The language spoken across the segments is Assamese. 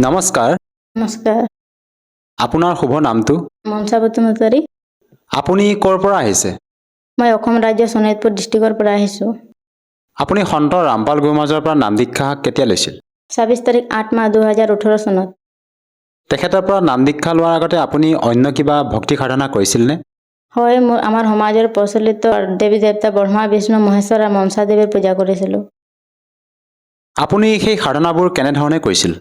নমস্কাৰ। নমস্কাৰ। আপোনাৰ শুভ নামটো? মনসা বসুমতাৰী। আপুনি ক'ৰ পৰা আহিছে? মই অসম ৰাজ্যৰ শোণিতপুৰ ডিষ্ট্ৰিক্টৰ পৰা আহিছোঁ। আপুনি সন্ত ৰামপাল গুৰুমাজৰ পৰা নাম দীক্ষা কেতিয়া লৈছিল? 26 তাৰিখ 8 মাহ 2018 চনত। তেখেতৰ পৰা নাম দীক্ষা লোৱাৰ আগতে আপুনি অন্য কিবা ভক্তি সাধনা কৰিছিলনে? হয়, আমাৰ সমাজৰ প্ৰচলিত দেৱী দেৱতা ব্ৰহ্মা বিষ্ণু মহেশ্বৰ আৰু মনসা দেৱীৰ পূজা কৰিছিলোঁ। আপুনি সেই সাধনাবোৰ কেনেধৰণে কৰিছিল?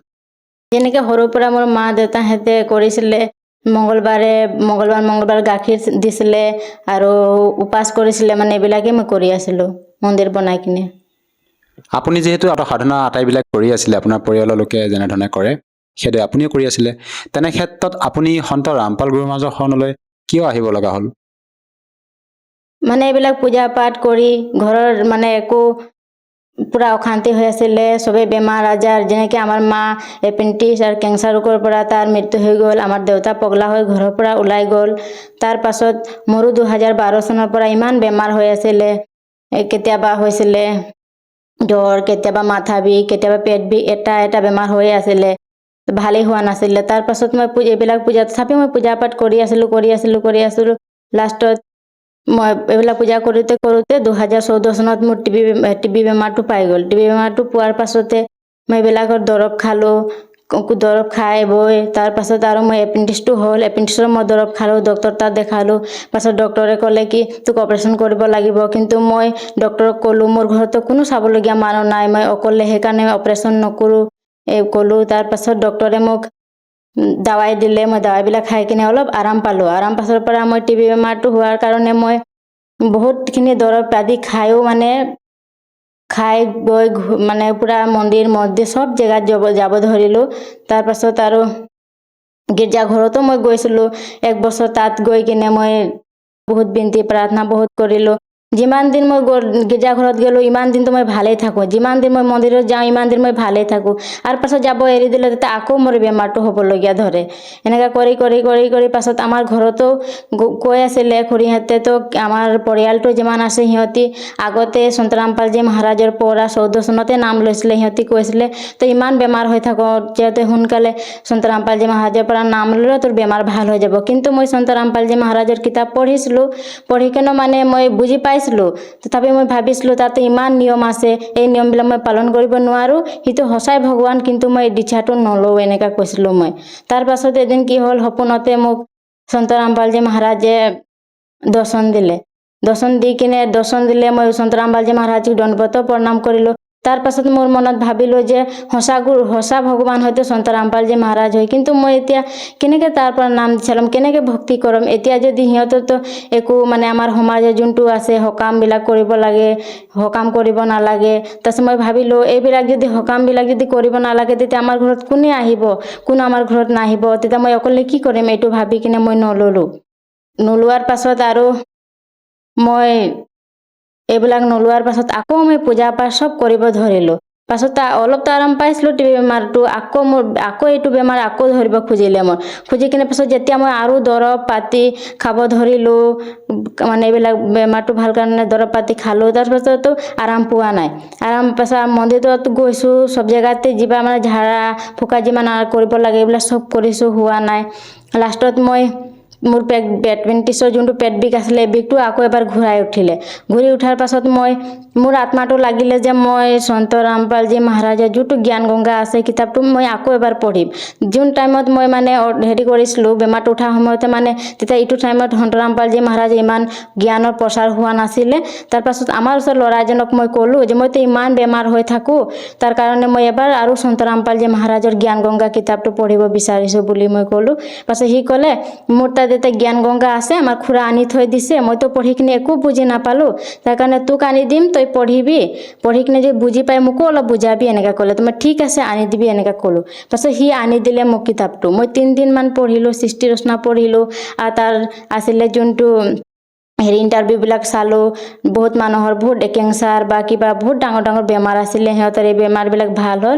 যেনেকৈ সৰুৰ পৰা মোৰ মা দেউতাহঁতে কৰিছিলে, মঙ্গলবাৰ গাখীৰ দিছিলে আৰু উপাস কৰিছিলে, মানে এইবিলাকেই মই কৰি আছিলোঁ মন্দিৰ বনাই কিনে। আপুনি যিহেতু সাধনা আটাইবিলাক কৰি আছিলে, আপোনাৰ পৰিয়ালৰ লোকে যেনেধৰণে কৰে সেইদৰে আপুনিও কৰি আছিলে, তেনে ক্ষেত্ৰত আপুনি সন্ত ৰামপাল গুৰুমাজৰ শৰণলৈ কিয় আহিব লগা হ'ল? মানে এইবিলাক পূজা পাঠ কৰি ঘৰৰ মানে একো পুৰা অশান্তি হৈ আছিলে, চবেই বেমাৰ আজাৰ, যেনেকৈ আমাৰ মা এপেণ্ডিক্স আৰু কেঞ্চাৰ ৰোগৰ পৰা তাৰ মৃত্যু হৈ গ'ল, আমাৰ দেউতা পগলা হৈ ঘৰৰ পৰা ওলাই গ'ল। তাৰ পাছত মোৰো 2012 চনৰ পৰা ইমান বেমাৰ হৈ আছিলে, কেতিয়াবা হৈছিলে জ্বৰ, কেতিয়াবা মাথা বিষ, কেতিয়াবা পেট বিষ, এটা বেমাৰ হৈ আছিলে, ভালেই হোৱা নাছিলে। তাৰ পাছত মই এইবিলাক তথাপিও মই পূজা পাঠ কৰি আছিলোঁ। লাষ্টত মই এইবিলাক পূজা কৰোঁতে 2014 চনত মোৰ টিবি বেমাৰটো পাই গ'ল। টিবি বেমাৰটো পোৱাৰ পাছতে মই এইবিলাকৰ দৰৱ খালোঁ, দৰৱ খাই বৈ তাৰ পাছত আৰু মই এপেণ্ডিক্সটো হ'ল, এপেণ্ডিক্সৰ মই দৰৱ খালোঁ, ডক্টৰ তাত দেখালোঁ। পাছত ডক্টৰে ক'লে কি তোক অপাৰেশ্যন কৰিব লাগিব, কিন্তু মই ডক্টৰক ক'লোঁ মোৰ ঘৰতো কোনো চাবলগীয়া মানুহ নাই, মই অকলে, সেইকাৰণে অপাৰেশ্যন নকৰোঁ ক'লোঁ। তাৰ পাছত ডক্টৰে মোক দাৱাই দিলে, মই দাৱাইবিলাক খাই কিনে অলপ আৰাম পালোঁ। আৰাম পাছৰ পৰা মই টিবি বেমাৰটো হোৱাৰ কাৰণে মই বহুতখিনি দৰৱ আদি খায়ো খাই গৈ মানে পুৰা মন্দিৰ মছজিদ চব জেগাত যাব ধৰিলোঁ। তাৰ পাছত আৰু গীৰ্জাঘৰতো মই গৈছিলোঁ 1 বছৰ, তাত গৈ কিনে মই বহুত বিনতি প্ৰাৰ্থনা বহুত কৰিলোঁ। যিমান দিন মই গীৰ্জাঘৰত গ'লোঁ ইমান দিনতো মই ভালেই থাকোঁ, যিমান দিন মই মন্দিৰত যাওঁ ইমান দিন মই ভালেই থাকোঁ। আৰু পাছত যাব এৰি দিলে তেতিয়া আকৌ মোৰ বেমাৰটো হ'বলগীয়া ধৰে। এনেকৈ কৰি পাছত আমাৰ ঘৰতো কৈ আছিলে খুৰীহঁতে, তো আমাৰ পৰিয়ালটো যিমান আছে সিহঁতি আগতে সন্ত ৰামপালজী মহাৰাজৰ পৰা 14 চনতে নাম লৈছিলে। সিহঁতি কৈছিলে তো ইমান বেমাৰ হৈ থাকোঁ, যিহেতু সোনকালে সন্ত ৰামপালজী মহাৰাজৰ পৰা নাম ল'লে তোৰ বেমাৰ ভাল হৈ যাব। কিন্তু মই সন্ত ৰামপালজী মহাৰাজৰ কিতাপ পঢ়িছিলোঁ, পঢ়ি কিনে মানে মই বুজি পাইছিলোঁ। তথাপি মই ভাবিছিলোঁ তাতে ইমান নিয়ম আছে, এই নিয়মবিলাক মই পালন কৰিব নোৱাৰোঁ, সিটো সঁচাই ভগৱান, কিন্তু মই দীক্ষাটো নলওঁ, এনেকৈ কৈছিলোঁ মই। তাৰ পাছত এদিন কি হ'ল, সপোনতে মোক সন্ত ৰামপালজী মহাৰাজে দৰ্শন দিলে। মই সন্ত ৰামপালজী মহাৰাজক দণ্ডৱত প্ৰণাম কৰিলোঁ। তাৰ পাছত মোৰ মনত ভাবিলোঁ যে সঁচা ভগৱান হয়তো সন্ত ৰামপালজী মহাৰাজ হয়, কিন্তু মই এতিয়া কেনেকৈ তাৰ পৰা নাম চালাম, কেনেকৈ ভক্তি কৰিম? এতিয়া যদি সিহঁতৰতো একো মানে আমাৰ সমাজৰ যোনটো আছে সকামবিলাক কৰিব লাগে, সকাম কৰিব নালাগে। তাৰপিছত মই ভাবিলোঁ এইবিলাক যদি সকামবিলাক যদি কৰিব নালাগে তেতিয়া আমাৰ ঘৰত কোনে আহিব, কোনো আমাৰ ঘৰত নাহিব, তেতিয়া মই অকলে কি কৰিম? এইটো ভাবি কিনে মই নল'লোঁ। নোলোৱাৰ পাছত আৰু মই এইবিলাক নোলোৱাৰ পাছত আকৌ মই পূজা পাঠ চব কৰিব ধৰিলোঁ। পাছত অলপতো আৰাম পাইছিলোঁ টিবি বেমাৰটো, আকৌ এইটো বেমাৰ আকৌ ধৰিব খুজি কিনে পাছত যেতিয়া মই আৰু দৰৱ পাতি খাব ধৰিলোঁ, মানে এইবিলাক বেমাৰটো ভাল কাৰণে দৰৱ পাতি খালোঁ, তাৰপাছতো আৰাম পোৱা নাই। আৰাম পাছত মন্দিৰত গৈছোঁ, চব জেগাতে যিবা মানে ঝাৰা ফুকা যিমান কৰিব লাগে এইবিলাক চব কৰিছোঁ, হোৱা নাই। লাষ্টত মোৰ এপেণ্ডিক্সৰ যোনটো পেট বিষ আছিলে, বিষটো আকৌ এবাৰ ঘূৰি উঠাৰ পাছত মোৰ আত্মাটো লাগিলে যে মই সন্ত ৰামপালজী মহাৰাজৰ যোনটো জ্ঞান গংগা আছে কিতাপটো মই আকৌ এবাৰ পঢ়িম। যোন টাইমত মই মানে কৰিছিলোঁ বেমাৰটো উঠাৰ সময়তে, মানে তেতিয়া এইটো টাইমত সন্ত ৰামপালজী মহাৰাজে ইমান জ্ঞানৰ প্ৰচাৰ হোৱা নাছিলে। তাৰ পাছত আমাৰ ওচৰত ল'ৰা এজনক মই ক'লোঁ যে মইতো ইমান বেমাৰ হৈ থাকোঁ, তাৰ কাৰণে মই এবাৰ আৰু সন্ত ৰামপালজী মহাৰাজৰ জ্ঞান গংগা কিতাপটো পঢ়িব বিচাৰিছোঁ বুলি মই ক'লোঁ। পাছত সি ক'লে মোৰ তাত এতিয়া জ্ঞান গংগা আছে, আমাৰ খুৰা আনি থৈ দিছে, মইতো পঢ়ি কিনে একো বুজি নাপালোঁ, তাৰ কাৰণে তোক আনি দিম, তই পঢ়িবি, পঢ়ি কিনে যদি বুজি পাই মোকো অলপ বুজাবি, এনেকৈ ক'লে। তো মই ঠিক আছে আনি দিবি এনেকৈ ক'লোঁ। পাছত সি আনি দিলে মোক কিতাপটো, মই 3 দিনমান পঢ়িলোঁ, সৃষ্টি ৰচনা পঢ়িলোঁ, আৰু তাৰ আছিলে যোনটো ইণ্টাৰভিউবিলাক চালোঁ। বহুত মানুহৰ বহুত কেঞ্চাৰ বা কিবা বহুত ডাঙৰ ডাঙৰ বেমাৰ আছিলে, সিহঁতৰ এই বেমাৰবিলাক ভাল হ'ল।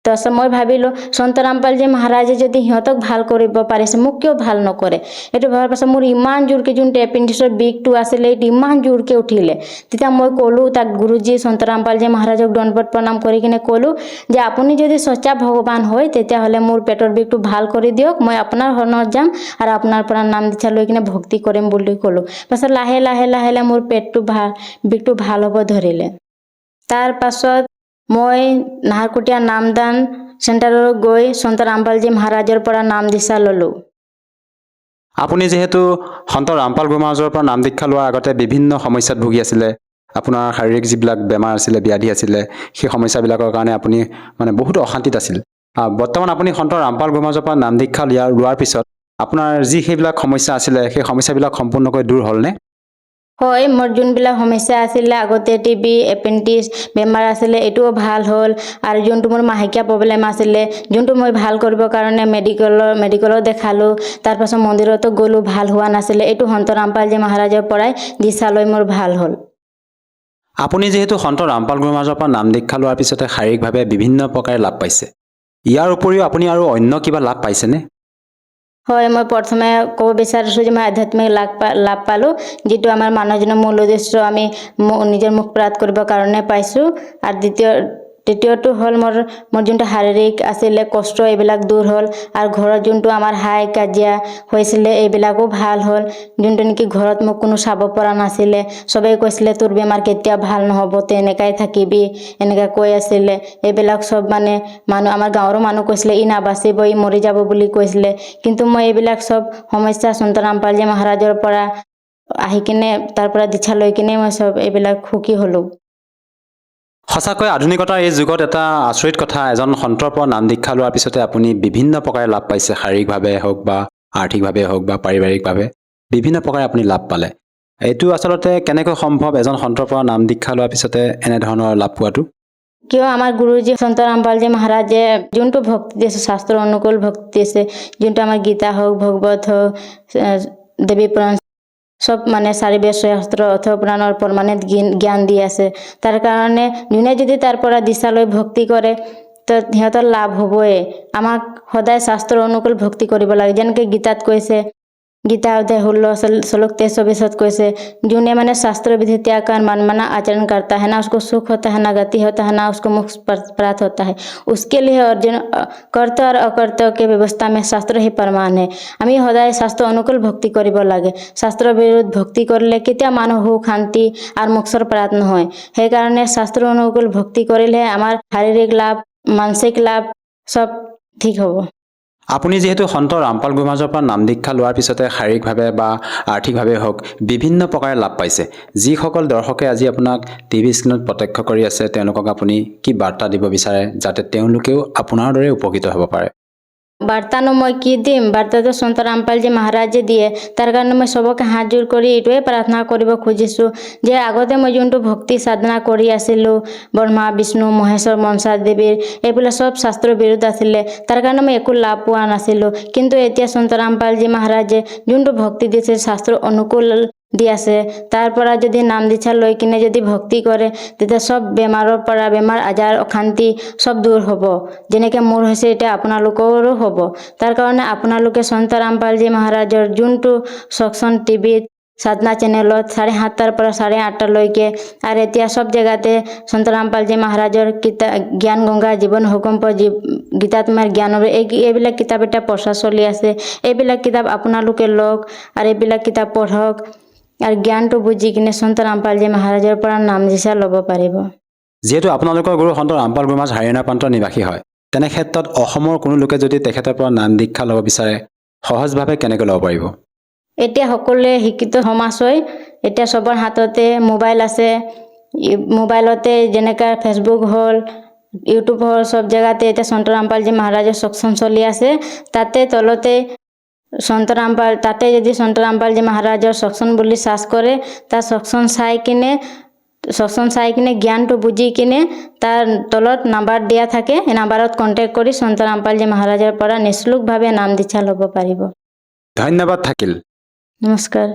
তাৰপিছত মই ভাবিলোঁ সন্ত ৰামপালজী মহাৰাজে যদি সিহঁতক ভাল কৰিব পাৰিছে মোক কিয় ভাল নকৰে। এইটো ভবাৰ পাছত মোৰ ইমান জোৰকৈ যোনটো এপেণ্ডিক্সৰ বিষটো আছিলে এইটো ইমান জোৰকৈ উঠিলে। তেতিয়া মই ক'লোঁ তাক গুৰুজী সন্ত ৰামপালজী মহাৰাজক দণ্ডৱত প্ৰণাম কৰি কিনে ক'লোঁ যে আপুনি যদি সঁচা ভগৱান হয় তেতিয়াহ'লে মোৰ পেটৰ বিষটো ভাল কৰি দিয়ক, মই আপোনাৰ শৰণত যাম আৰু আপোনাৰ পৰা নাম দীক্ষা লৈ কিনে ভক্তি কৰিম বুলি ক'লোঁ। পাছত লাহে লাহে লাহে লাহে মোৰ বিষটো ভাল হ'ব ধৰিলে। তাৰ পাছত মই নাহৰকটীয়া নামদান চেণ্টাৰত গৈ সন্ত ৰামপালজী মহাৰাজৰ পৰা নাম দীক্ষা ল'লোঁ। আপুনি যিহেতু সন্ত ৰামপাল গুৰু মহাৰাজৰ পৰা নাম দীক্ষা লোৱাৰ আগতে বিভিন্ন সমস্যাত ভুগি আছিলে, আপোনাৰ শাৰীৰিক যিবিলাক বেমাৰ আছিলে, ব্যাধি আছিলে, সেই সমস্যাবিলাকৰ কাৰণে আপুনি বহুত অশান্তিত আছিল। বৰ্তমান আপুনি সন্ত ৰামপাল গুৰু মহাৰাজৰ পৰা নাম দীক্ষা লোৱাৰ পিছত আপোনাৰ যি সেইবিলাক সমস্যা আছিলে সেই সমস্যাবিলাক সম্পূৰ্ণকৈ দূৰ হ'লনে? হয়, মোৰ যোনবিলাক সমস্যা আছিলে আগতে টিবি এপেণ্ডিক্স বেমাৰ আছিলে এইটোও ভাল হ'ল। আৰু যোনটো মোৰ মাহেকীয়া প্ৰব্লেম আছিলে যোনটো মই ভাল কৰিবৰ কাৰণে মেডিকেলত দেখালোঁ, তাৰপাছত মন্দিৰতো গ'লোঁ, ভাল হোৱা নাছিলে। এইটো সন্ত ৰামপালজী মহাৰাজৰ পৰাই দীক্ষা লৈ মোৰ ভাল হ'ল। আপুনি যিহেতু সন্ত ৰামপাল গুৰু মহাৰাজৰ পৰা নাম দীক্ষা লোৱাৰ পিছতে শাৰীৰিকভাৱে বিভিন্ন প্ৰকাৰে লাভ পাইছে, ইয়াৰ উপৰিও আপুনি আৰু অন্য কিবা লাভ পাইছেনে? হয়, মই প্ৰথমে ক'ব বিচাৰিছোঁ যে মই আধ্যাত্মিক লাভ পালোঁ, যিটো আমাৰ মানুহজনৰ মূল উদ্দেশ্য আমি নিজৰ মুখ প্ৰাপ্ত কৰিবৰ কাৰণে পাইছোঁ। আৰু দ্বিতীয়টো হ'ল মোৰ যোনটো শাৰীৰিক আছিলে কষ্ট এইবিলাক দূৰ হ'ল। আৰু ঘৰত যোনটো আমাৰ হাই কাজিয়া হৈছিলে এইবিলাকো ভাল হ'ল। যোনটো নেকি ঘৰত মোক কোনো চাব পৰা নাছিলে, চবেই কৈছিলে তোৰ বেমাৰ কেতিয়াও ভাল নহ'ব, তই এনেকাই থাকিবি, এনেকৈ কৈ আছিলে। এইবিলাক চব আমাৰ গাঁৱৰো মানুহ কৈছিলে ই নাবাচিব, ই মৰি যাব বুলি কৈছিলে। কিন্তু মই এইবিলাক চব সমস্যা সন্ত ৰামপালজী মহাৰাজৰ পৰা আহি কিনে তাৰ পৰা দীক্ষা লৈ কিনে মই চব এইবিলাক সুখী হ'লোঁ। সঁচাকৈ আধুনিকতাৰ এই যুগত এটা আচৰিত কথা, এজন সন্তৰ পৰা নাম দীক্ষা লোৱাৰ পিছতে আপুনি বিভিন্ন প্ৰকাৰে লাভ পাইছে, শাৰীৰিকভাৱে হওক বা আৰ্থিকভাৱে হওক বা পাৰিবাৰিকভাৱে বিভিন্ন প্ৰকাৰে আপুনি লাভ পালে। এইটো আচলতে কেনেকৈ সম্ভৱ এজন সন্তৰ পৰা নাম দীক্ষা লোৱাৰ পিছতে এনেধৰণৰ লাভ পোৱাটো? কিয় আমাৰ গুৰুজী সন্ত ৰামপালজী মহাৰাজে যোনটো ভক্তি দিছে, শাস্ত্ৰ অনুকূল ভক্তি দিছে, যোনটো আমাৰ গীতা হওক, ভাগৱত হওক, দেৱী পুৰাণ চব 4 বেদ 6 শাস্ত্ৰ অথপুৰাণৰ প্ৰমাণিত জ্ঞান দি আছে। তাৰ কাৰণে যোনে যদি তাৰ পৰা দীক্ষা লৈ ভক্তি কৰে তো সিহঁতৰ লাভ হ'বই। আমাক সদায় শাস্ত্ৰ অনুকূল ভক্তি কৰিব লাগে। যেনেকৈ গীতাত কৈছে, गीता अध्याय 16 श्लोक 23 कैसे जोने शास्त्र विधि त्याग कर मनमाना आचरण करता है ना उसको सुख होता है ना गति होता है ना उसको मोक्ष प्राप्त होता है। उसके लिए अर्जुन कर्तव्य और अकर्तव्य के व्यवस्था में शास्त्र ही प्रमाण है। आमी सदाय शास्त्र अनुकूल भक्ति करिब लागे। शास्त्र विरुद्ध भक्ति करले केতিয়া মানুহ সুখ শান্তি আর মোক্ষৰ প্ৰাপ্ত নহয়। সেই কাৰণে শাস্ত্ৰ অনুকূল ভক্তি কৰিলে আমাৰ শাৰীৰিক লাভ মানসিক লাভ সব ঠিক হ'ব। আপুনি যেহেতু সন্ত ৰামপাল গুৰু মহাৰাজৰ পৰা নাম দীক্ষা লোৱাৰ পিছতে শাৰীৰিকভাৱে বা আৰ্থিকভাৱে হওক বিভিন্ন প্ৰকাৰে লাভ পাইছে, যিসকল দৰ্শকে আজি আপোনাক টিভি স্ক্ৰীনত প্ৰত্যক্ষ কৰি আছে তেওঁলোকক আপুনি কি বাৰ্তা দিব বিচাৰে যাতে তেওঁলোকেও আপোনাৰ দৰে উপকৃত হ'ব পাৰে? বাৰ্তানো মই কি দিম, বাৰ্তাটো সন্ত ৰামপালজী মহাৰাজে দিয়ে। তাৰ কাৰণে মই সবকে হাত জোৰ কৰি এইটোৱে প্ৰাৰ্থনা কৰিব খুজিছোঁ যে আগতে মই যোনটো ভক্তি সাধনা কৰি আছিলোঁ, ব্ৰহ্মা বিষ্ণু মহেশ্বৰ মনসা দেৱীৰ এইবিলাক সব শাস্ত্ৰৰ বিৰুদ্ধ আছিলে। তাৰ কাৰণে মই একো লাভ পোৱা নাছিলোঁ। কিন্তু এতিয়া সন্ত ৰামপালজী মহাৰাজে যোনটো ভক্তি দিছে শাস্ত্ৰ অনুকূল দি আছে, তাৰ পৰা যদি নাম দীক্ষা লৈ কিনে যদি ভক্তি কৰে তেতিয়া সব বেমাৰৰ পৰা বেমাৰ আজাৰ অশান্তি সব দূৰ হ'ব। যেনেকৈ মোৰ হৈছে এতিয়া আপোনালোকৰো হ'ব। তাৰ কাৰণে আপোনালোকে সন্ত ৰামপালজী মহাৰাজৰ যোনটো সৎসং টিভিত সাধনা চেনেলত 7:30 পৰা 8:30 লৈকে আৰু এতিয়া সব জেগাতে সন্ত ৰামপালজী মহাৰাজৰ জ্ঞান গংগা জীৱন হুকুম গীতাত্মাৰ জ্ঞানৰ এইবিলাক কিতাপ এটা প্ৰচাৰ চলি আছে। এইবিলাক কিতাপ আপোনালোকে লওক আৰু এইবিলাক কিতাপ পঢ়ক আৰু জ্ঞানটো বুজি কিনে সন্ত ৰামপালজী মহাৰাজৰ পৰা নাম দীক্ষা ল'ব পাৰিব। যেহেতু আপোনালোকৰ গুৰু সন্ত ৰামপাল গুৰু মহাৰাজ হাৰিয়ানা প্ৰান্তৰ নিবাসী হয়, তেনে ক্ষেত্ৰত অসমৰ কোনো লোকে যদি তেখেতৰ পৰা নাম দীক্ষা ল'ব বিচাৰে সহজভাৱে কেনেকৈ ল'ব পাৰিব? এতিয়া সকলোৱে শিক্ষিত সমাজ হয়। এতিয়া সবৰ হাততে মোবাইল আছে। মোবাইলতে যেনেকৈ ফেচবুক হ'ল, ইউটিউব হ'ল, সব জেগাতে এতিয়া সন্ত ৰামপালজী মহাৰাজৰ সৎসং চলি আছে। তাতে তলতে তাতে যদি সন্ত ৰামপালজী মহাৰাজৰ সৎসং বুলি সাৰ্চ কৰে তাৰ সৎসং চাই কিনে জ্ঞানটো বুজি কিনে তাৰ তলত নাম্বাৰ দিয়া থাকে। এই নাম্বাৰত কণ্টেক্ট কৰি সন্ত ৰামপালজী মহাৰাজৰ পৰা নিঃশুল্কভাৱে নাম দীক্ষা ল'ব পাৰিব। ধন্যবাদ থাকিল। নমস্কাৰ।